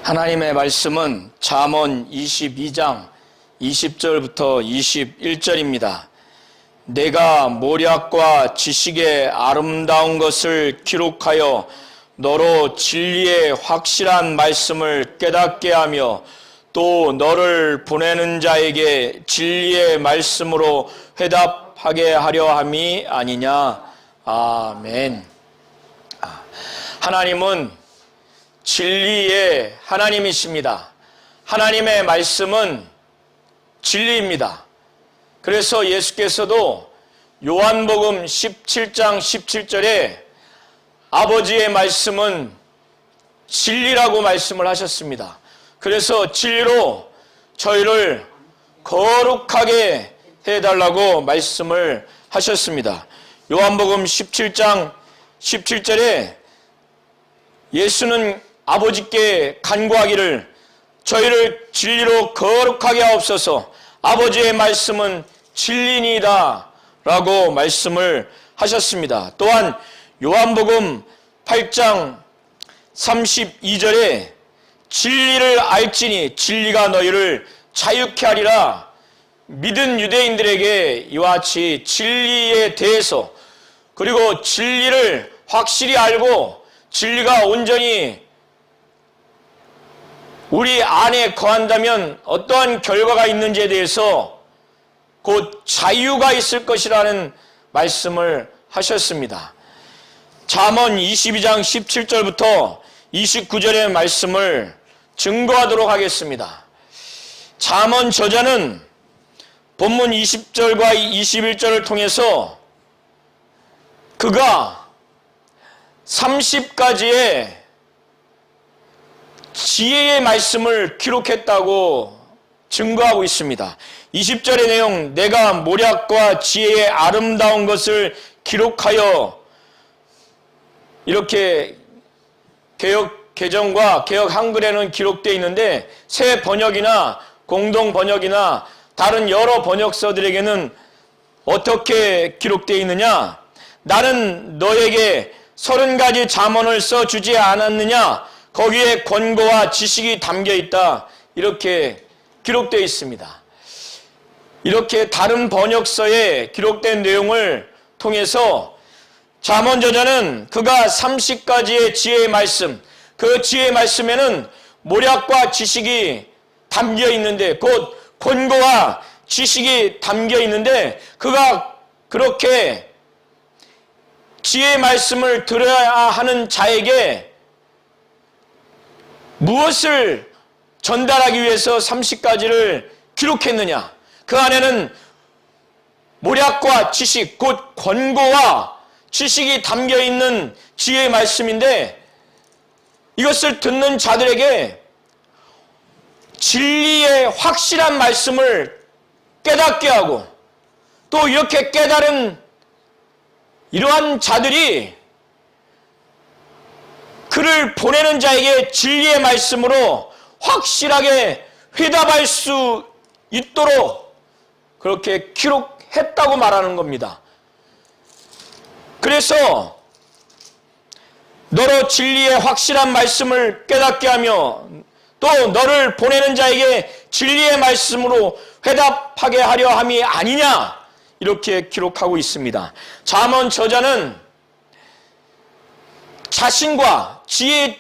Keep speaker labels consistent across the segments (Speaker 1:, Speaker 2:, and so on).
Speaker 1: 하나님의 말씀은 잠언 22장 20절부터 21절입니다. 내가 모략과 지식의 아름다운 것을 기록하여 너로 진리의 확실한 말씀을 깨닫게 하며 또 너를 보내는 자에게 진리의 말씀으로 회답하게 하려 함이 아니냐. 아멘. 하나님은 진리의 하나님이십니다. 하나님의 말씀은 진리입니다. 그래서 예수께서도 요한복음 17장 17절에 아버지의 말씀은 진리라고 말씀을 하셨습니다. 그래서 진리로 저희를 거룩하게 해달라고 말씀을 하셨습니다. 요한복음 17장 17절에 예수는 아버지께 간구하기를 저희를 진리로 거룩하게 하옵소서, 아버지의 말씀은 진리니이다 라고 말씀을 하셨습니다. 또한 요한복음 8장 32절에 진리를 알지니 진리가 너희를 자유케 하리라. 믿은 유대인들에게 이와 같이 진리에 대해서, 그리고 진리를 확실히 알고 진리가 온전히 우리 안에 거한다면 어떠한 결과가 있는지에 대해서 곧 자유가 있을 것이라는 말씀을 하셨습니다. 잠언 22장 17절부터 29절의 말씀을 증거하도록 하겠습니다. 잠언 저자는 본문 20절과 21절을 통해서 그가 30가지의 지혜의 말씀을 기록했다고 증거하고 있습니다. 20절의 내용, 내가 모략과 지혜의 아름다운 것을 기록하여, 이렇게 개역 개정과 개역 한글에는 기록되어 있는데 새 번역이나 공동 번역이나 다른 여러 번역서들에게는 어떻게 기록되어 있느냐? 나는 너에게 30가지 잠언을 써주지 않았느냐? 거기에 권고와 지식이 담겨 있다. 이렇게 기록되어 있습니다. 이렇게 다른 번역서에 기록된 내용을 통해서 잠언 저자는 그가 30가지의 지혜의 말씀, 그 지혜의 말씀에는 모략과 지식이 담겨 있는데, 곧 권고와 지식이 담겨 있는데, 그가 그렇게 지혜의 말씀을 들어야 하는 자에게 무엇을 전달하기 위해서 30가지를 기록했느냐? 그 안에는 모략과 지식, 곧 권고와 지식이 담겨있는 지혜의 말씀인데, 이것을 듣는 자들에게 진리의 확실한 말씀을 깨닫게 하고, 또 이렇게 깨달은 이러한 자들이 그를 보내는 자에게 진리의 말씀으로 확실하게 회답할 수 있도록 그렇게 기록했다고 말하는 겁니다. 그래서 너로 진리의 확실한 말씀을 깨닫게 하며 또 너를 보내는 자에게 진리의 말씀으로 회답하게 하려 함이 아니냐, 이렇게 기록하고 있습니다. 잠언 저자는 자신과 지혜로운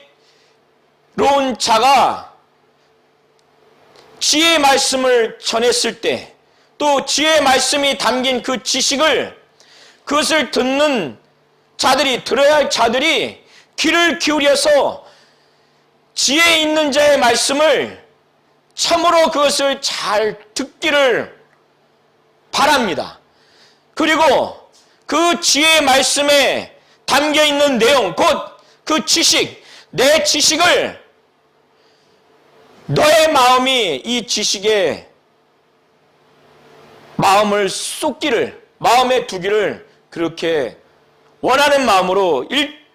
Speaker 1: 자가 지혜의 말씀을 전했을 때, 또 지혜의 말씀이 담긴 그 지식을, 그것을 듣는 자들이, 들어야 할 자들이 귀를 기울여서 지혜 있는 자의 말씀을 참으로 그것을 잘 듣기를 바랍니다. 그리고 그 지혜의 말씀에 담겨 있는 내용, 곧 그 지식, 내 지식을, 너의 마음이 이 지식에 마음을 쏟기를, 마음에 두기를 그렇게 원하는 마음으로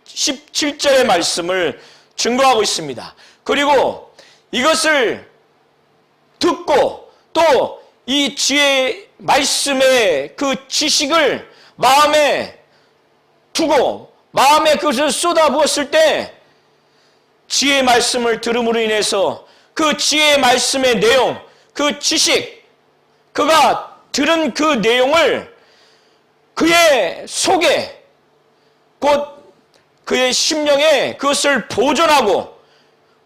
Speaker 1: 17절의 말씀을 증거하고 있습니다. 그리고 이것을 듣고 또 이 지혜의 말씀의 그 지식을 마음에 두고 마음에 그것을 쏟아부었을 때 지혜의 말씀을 들음으로 인해서 그 지혜의 말씀의 내용, 그 지식, 그가 들은 그 내용을 그의 속에, 곧 그의 심령에 그것을 보존하고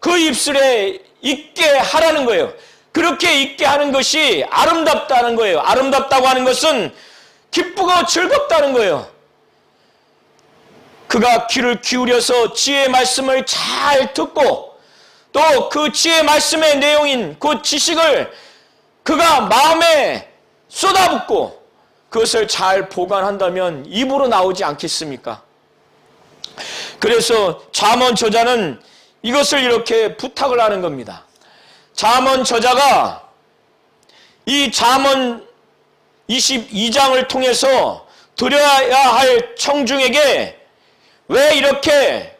Speaker 1: 그 입술에 있게 하라는 거예요. 그렇게 있게 하는 것이 아름답다는 거예요. 아름답다고 하는 것은 기쁘고 즐겁다는 거예요. 그가 귀를 기울여서 지혜의 말씀을 잘 듣고 또 그 지혜의 말씀의 내용인 그 지식을 그가 마음에 쏟아붓고 그것을 잘 보관한다면 입으로 나오지 않겠습니까? 그래서 잠언 저자는 이것을 이렇게 부탁을 하는 겁니다. 잠언 저자가 이 잠언 22장을 통해서 드려야 할 청중에게 왜 이렇게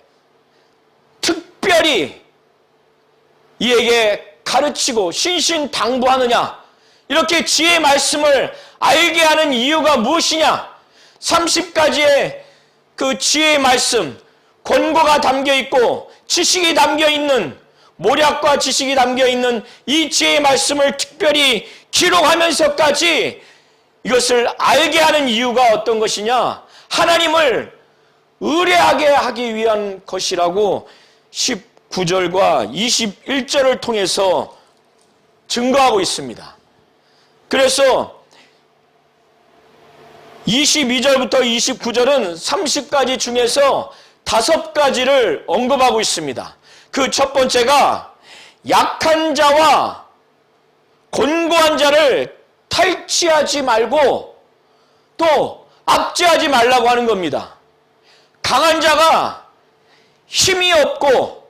Speaker 1: 특별히 이에게 가르치고 신신당부하느냐, 이렇게 지혜의 말씀을 알게 하는 이유가 무엇이냐, 30가지의 그 지혜의 말씀, 권고가 담겨있고 지식이 담겨있는, 모략과 지식이 담겨있는 이 지혜의 말씀을 특별히 기록하면서까지 이것을 알게 하는 이유가 어떤 것이냐, 하나님을 의뢰하게 하기 위한 것이라고 19절과 21절을 통해서 증거하고 있습니다. 그래서 22절부터 29절은 30가지 중에서 5가지를 언급하고 있습니다. 그 첫 번째가 약한 자와 곤고한 자를 탈취하지 말고 또 압제하지 말라고 하는 겁니다. 강한 자가 힘이 없고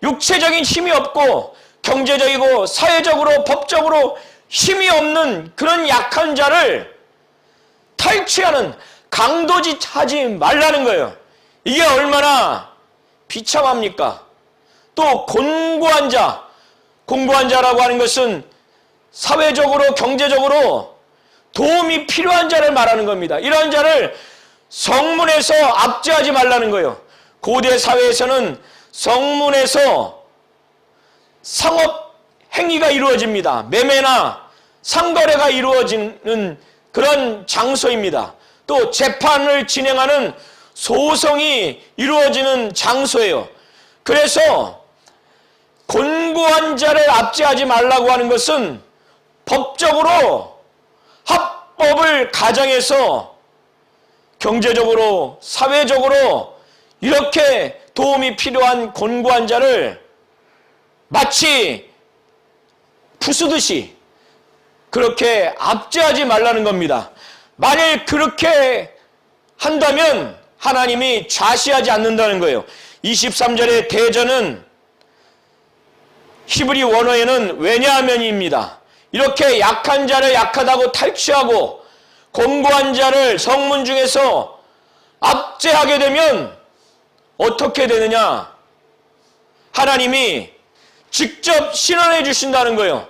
Speaker 1: 육체적인 힘이 없고 경제적이고 사회적으로 법적으로 힘이 없는 그런 약한 자를 탈취하는, 강도짓하지 말라는 거예요. 이게 얼마나 비참합니까? 또 곤고한 자, 곤고한 자라고 하는 것은 사회적으로 경제적으로 도움이 필요한 자를 말하는 겁니다. 이런 자를 성문에서 압제하지 말라는 거예요. 고대 사회에서는 성문에서 상업 행위가 이루어집니다. 매매나 상거래가 이루어지는 그런 장소입니다. 또 재판을 진행하는 소송이 이루어지는 장소예요. 그래서 곤고한 자를 압제하지 말라고 하는 것은 법적으로 합법을 가정해서 경제적으로 사회적으로 이렇게 도움이 필요한 곤고한 자를 마치 부수듯이 그렇게 압제하지 말라는 겁니다. 만일 그렇게 한다면 하나님이 좌시하지 않는다는 거예요. 23절의 대전은 히브리 원어에는 왜냐하면입니다. 이렇게 약한 자를 약하다고 탈취하고 곤고한 자를 성문 중에서 압제하게 되면 어떻게 되느냐? 하나님이 직접 신원해 주신다는 거예요.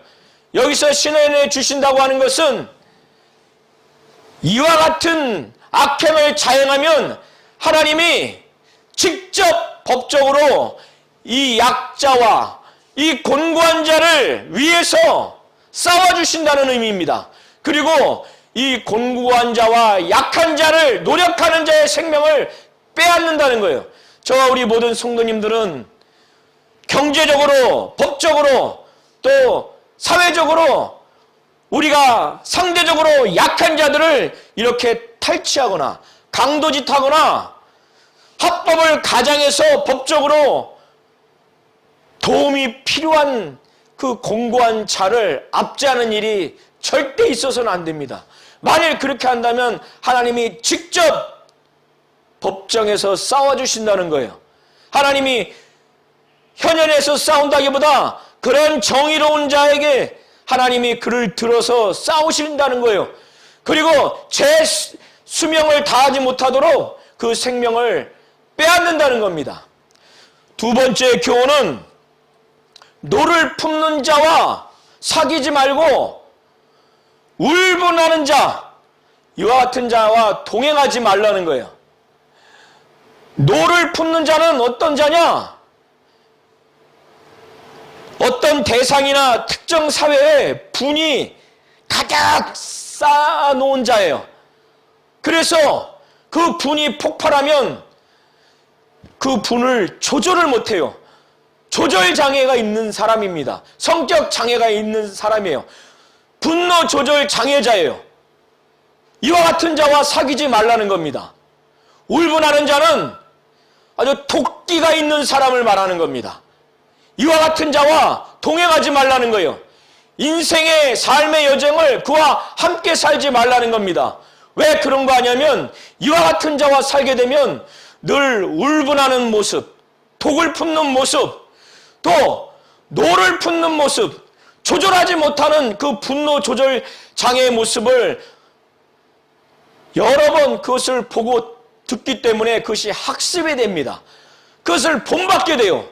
Speaker 1: 여기서 신원해 주신다고 하는 것은 이와 같은 악행을 자행하면 하나님이 직접 법적으로 이 약자와 이 곤고한 자를 위해서 싸워주신다는 의미입니다. 그리고 이 곤고한 자와 약한 자를 노력하는 자의 생명을 빼앗는다는 거예요. 저와 우리 모든 성도님들은 경제적으로, 법적으로, 또 사회적으로 우리가 상대적으로 약한 자들을 이렇게 탈취하거나 강도짓하거나 합법을 가장해서 법적으로 도움이 필요한 그 곤고한 자를 압제하는 일이 절대 있어서는 안 됩니다. 만일 그렇게 한다면 하나님이 직접 법정에서 싸워주신다는 거예요. 하나님이 현연에서 싸운다기보다 그런 정의로운 자에게 하나님이 그를 들어서 싸우신다는 거예요. 그리고 제 수명을 다하지 못하도록 그 생명을 빼앗는다는 겁니다. 두 번째 교훈은 노를 품는 자와 사귀지 말고 울분하는 자, 이와 같은 자와 동행하지 말라는 거예요. 노를 품는 자는 어떤 자냐? 어떤 대상이나 특정 사회에 분이 가득 쌓아놓은 자예요. 그래서 그 분이 폭발하면 그 분을 조절을 못해요. 조절 장애가 있는 사람입니다. 성격 장애가 있는 사람이에요. 분노 조절 장애자예요. 이와 같은 자와 사귀지 말라는 겁니다. 울분하는 자는 아주 도끼가 있는 사람을 말하는 겁니다. 이와 같은 자와 동행하지 말라는 거예요. 인생의 삶의 여정을 그와 함께 살지 말라는 겁니다. 왜 그런 거 하냐면 이와 같은 자와 살게 되면 늘 울분하는 모습, 독을 품는 모습, 또 노를 품는 모습, 조절하지 못하는 그 분노 조절 장애의 모습을 여러 번 그것을 보고 듣기 때문에 그것이 학습이 됩니다. 그것을 본받게 돼요.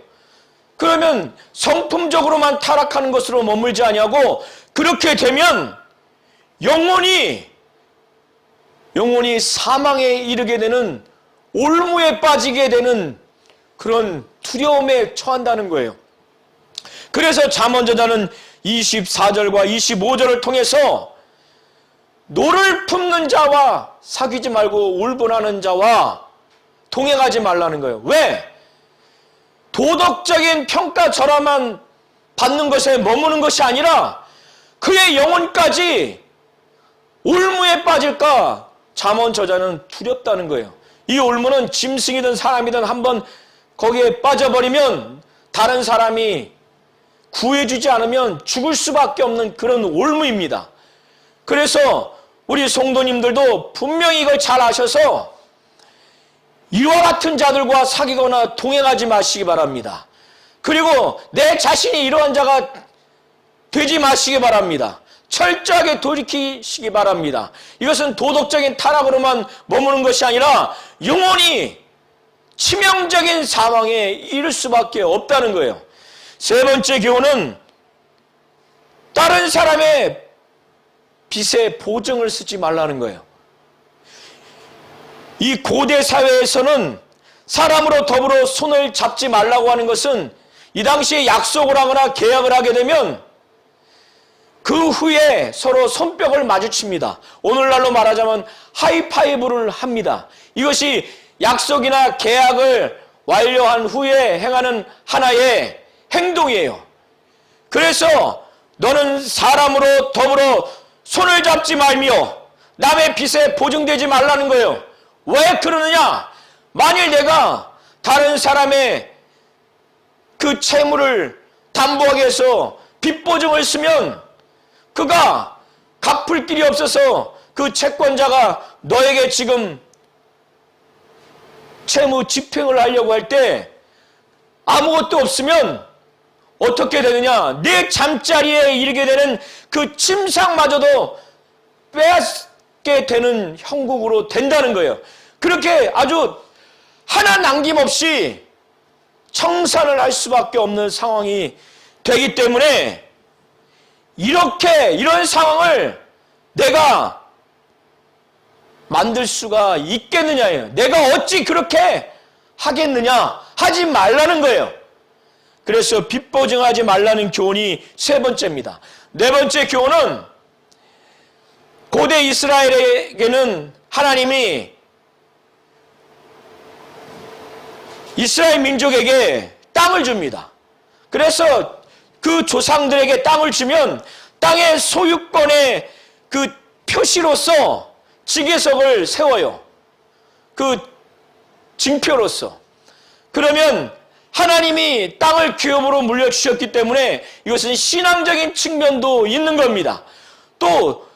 Speaker 1: 그러면 성품적으로만 타락하는 것으로 머물지 아니하고 그렇게 되면 영원히 사망에 이르게 되는, 올무에 빠지게 되는 그런 두려움에 처한다는 거예요. 그래서 잠언저자는 24절과 25절을 통해서 노를 품는 자와 사귀지 말고 울분하는 자와 동행하지 말라는 거예요. 왜? 도덕적인 평가절하만 받는 것에 머무는 것이 아니라 그의 영혼까지 올무에 빠질까 잠언저자는 두렵다는 거예요. 이 올무는 짐승이든 사람이든 한번 거기에 빠져버리면 다른 사람이 구해주지 않으면 죽을 수밖에 없는 그런 올무입니다. 그래서 우리 성도님들도 분명히 이걸 잘 아셔서 이와 같은 자들과 사귀거나 동행하지 마시기 바랍니다. 그리고 내 자신이 이러한 자가 되지 마시기 바랍니다. 철저하게 돌이키시기 바랍니다. 이것은 도덕적인 타락으로만 머무는 것이 아니라 영원히 치명적인 사망에 이를 수밖에 없다는 거예요. 세 번째 교훈은 다른 사람의 빚에 보증을 쓰지 말라는 거예요. 이 고대 사회에서는 사람으로 더불어 손을 잡지 말라고 하는 것은 이 당시에 약속을 하거나 계약을 하게 되면 그 후에 서로 손뼉을 마주칩니다. 오늘날로 말하자면 하이파이브를 합니다. 이것이 약속이나 계약을 완료한 후에 행하는 하나의 행동이에요. 그래서 너는 사람으로 더불어 손을 잡지 말며 남의 빚에 보증되지 말라는 거예요. 왜 그러느냐? 만일 내가 다른 사람의 그 채무를 담보하기 위해서 빚 보증을 쓰면 그가 갚을 길이 없어서 그 채권자가 너에게 지금 채무 집행을 하려고 할 때 아무것도 없으면 어떻게 되느냐? 내 잠자리에 이르게 되는 그 침상마저도 빼앗게 되는 형국으로 된다는 거예요. 그렇게 아주 하나 남김없이 청산을 할 수밖에 없는 상황이 되기 때문에 이런 상황을 내가 만들 수가 있겠느냐예요. 내가 어찌 그렇게 하겠느냐? 하지 말라는 거예요. 그래서 빚 보증하지 말라는 교훈이 세 번째입니다. 네 번째 교훈은 고대 이스라엘에게는 하나님이 이스라엘 민족에게 땅을 줍니다. 그래서 그 조상들에게 땅을 주면 땅의 소유권의 그 표시로서 지계석을 세워요. 그 징표로서. 그러면 하나님이 땅을 기업으로 물려주셨기 때문에 이것은 신앙적인 측면도 있는 겁니다. 또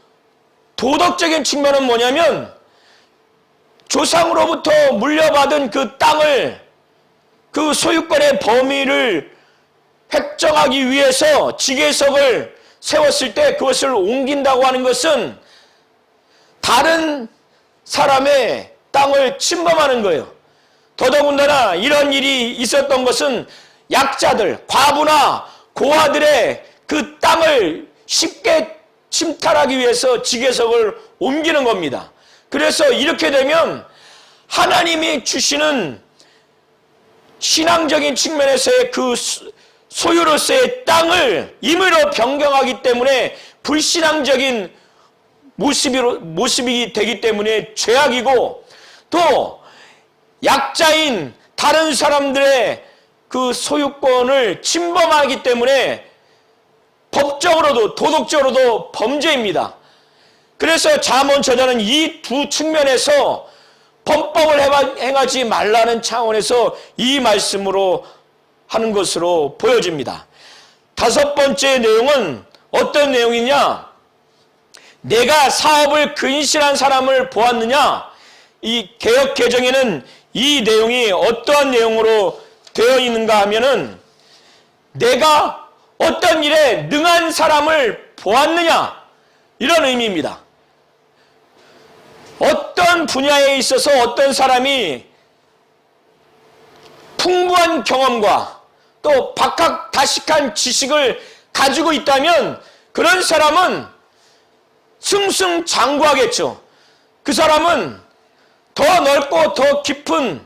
Speaker 1: 도덕적인 측면은 뭐냐면 조상으로부터 물려받은 그 땅을, 그 소유권의 범위를 획정하기 위해서 지계석을 세웠을 때 그것을 옮긴다고 하는 것은 다른 사람의 땅을 침범하는 거예요. 더더군다나 이런 일이 있었던 것은 약자들, 과부나 고아들의 그 땅을 쉽게 침탈하기 위해서 지계석을 옮기는 겁니다. 그래서 이렇게 되면 하나님이 주시는 신앙적인 측면에서의 그 소유로서의 땅을 임의로 변경하기 때문에 불신앙적인 모습이 되기 때문에 죄악이고, 또 약자인 다른 사람들의 그 소유권을 침범하기 때문에 법적으로도 도덕적으로도 범죄입니다. 그래서 잠언 저자는 이 두 측면에서 범법을 행하지 말라는 차원에서 이 말씀으로 하는 것으로 보여집니다. 다섯 번째 내용은 어떤 내용이냐? 내가 사업을 근실한 사람을 보았느냐? 이 개역 개정에는 이 내용이 어떠한 내용으로 되어 있는가 하면은, 내가 어떤 일에 능한 사람을 보았느냐, 이런 의미입니다. 어떤 분야에 있어서 어떤 사람이 풍부한 경험과 또 박학다식한 지식을 가지고 있다면 그런 사람은 승승장구하겠죠. 그 사람은 더 넓고 더 깊은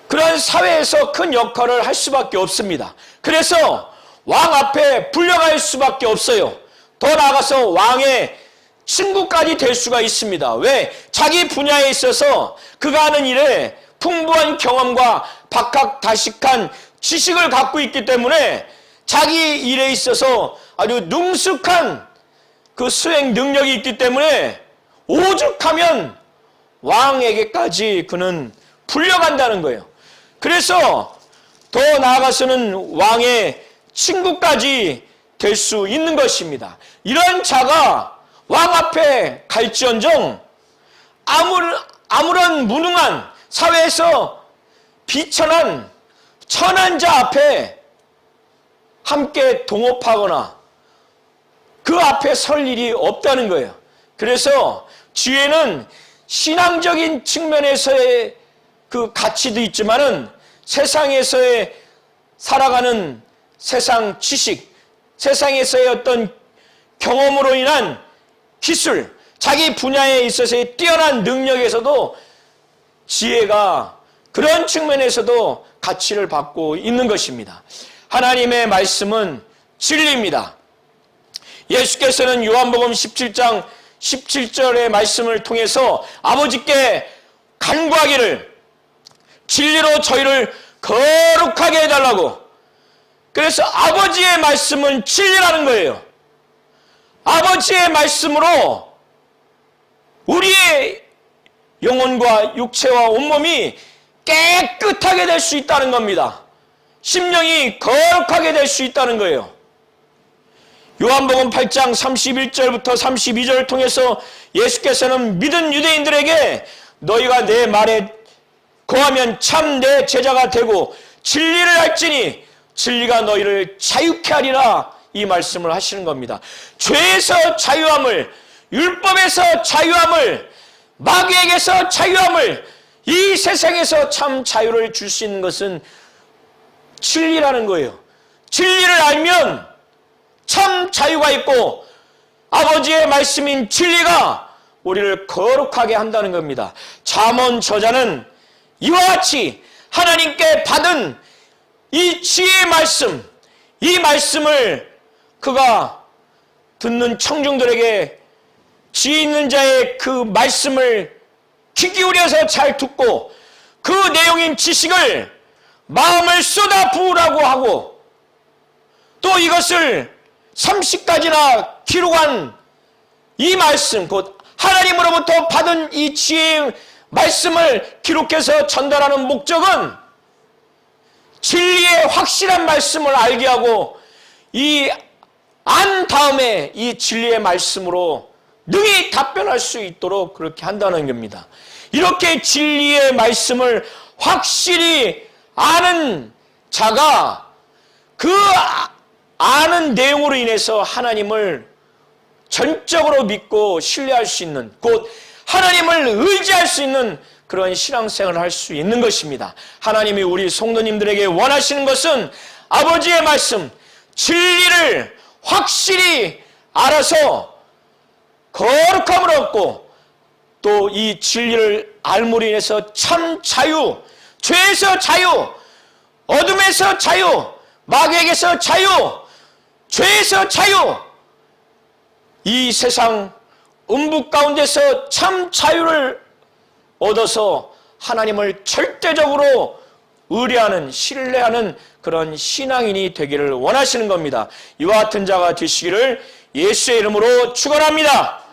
Speaker 1: 그런 사회에서 큰 역할을 할 수밖에 없습니다. 그래서 왕 앞에 불려갈 수밖에 없어요. 더 나아가서 왕의 친구까지 될 수가 있습니다. 왜? 자기 분야에 있어서 그가 하는 일에 풍부한 경험과 박학다식한 지식을 갖고 있기 때문에 자기 일에 있어서 아주 능숙한 그 수행 능력이 있기 때문에 오죽하면 왕에게까지 그는 불려간다는 거예요. 그래서 더 나아가서는 왕의 친구까지 될 수 있는 것입니다. 이런 자가 왕 앞에 갈지언정 아무런 무능한 사회에서 비천한 천한 자 앞에 함께 동업하거나 그 앞에 설 일이 없다는 거예요. 그래서 지혜는 신앙적인 측면에서의 그 가치도 있지만은 세상에서의 살아가는 세상 지식, 세상에서의 어떤 경험으로 인한 기술, 자기 분야에 있어서의 뛰어난 능력에서도 지혜가 그런 측면에서도 가치를 받고 있는 것입니다. 하나님의 말씀은 진리입니다. 예수께서는 요한복음 17장 17절의 말씀을 통해서 아버지께 간구하기를 진리로 저희를 거룩하게 해달라고. 그래서 아버지의 말씀은 진리라는 거예요. 아버지의 말씀으로 우리의 영혼과 육체와 온몸이 깨끗하게 될 수 있다는 겁니다. 심령이 거룩하게 될 수 있다는 거예요. 요한복음 8장 31절부터 32절을 통해서 예수께서는 믿은 유대인들에게 너희가 내 말에 거하면 참 내 제자가 되고 진리를 알지니 진리가 너희를 자유케 하리라, 이 말씀을 하시는 겁니다. 죄에서 자유함을, 율법에서 자유함을, 마귀에게서 자유함을, 이 세상에서 참 자유를 줄 수 있는 것은 진리라는 거예요. 진리를 알면 참 자유가 있고 아버지의 말씀인 진리가 우리를 거룩하게 한다는 겁니다. 잠언 저자는 이와 같이 하나님께 받은 이 지혜의 말씀, 이 말씀을 그가 듣는 청중들에게 지혜 있는 자의 그 말씀을 귀 기울여서 잘 듣고 그 내용인 지식을 마음을 쏟아 부으라고 하고 또 이것을 30가지나 기록한 이 말씀, 곧 하나님으로부터 받은 이 지혜의 말씀을 기록해서 전달하는 목적은 진리의 확실한 말씀을 알게 하고 이 안 다음에 이 진리의 말씀으로 능히 답변할 수 있도록 그렇게 한다는 겁니다. 이렇게 진리의 말씀을 확실히 아는 자가 그 아는 내용으로 인해서 하나님을 전적으로 믿고 신뢰할 수 있는, 곧 하나님을 의지할 수 있는 그런 신앙생활을 할 수 있는 것입니다. 하나님이 우리 성도님들에게 원하시는 것은 아버지의 말씀, 진리를 확실히 알아서 거룩함을 얻고 또 이 진리를 알므로 인해서 참 자유, 죄에서 자유, 어둠에서 자유, 마귀에게서 자유, 죄에서 자유, 이 세상 음부 가운데서 참 자유를 얻어서 하나님을 절대적으로 의뢰하는, 신뢰하는 그런 신앙인이 되기를 원하시는 겁니다. 이와 같은 자가 되시기를 예수의 이름으로 축원합니다.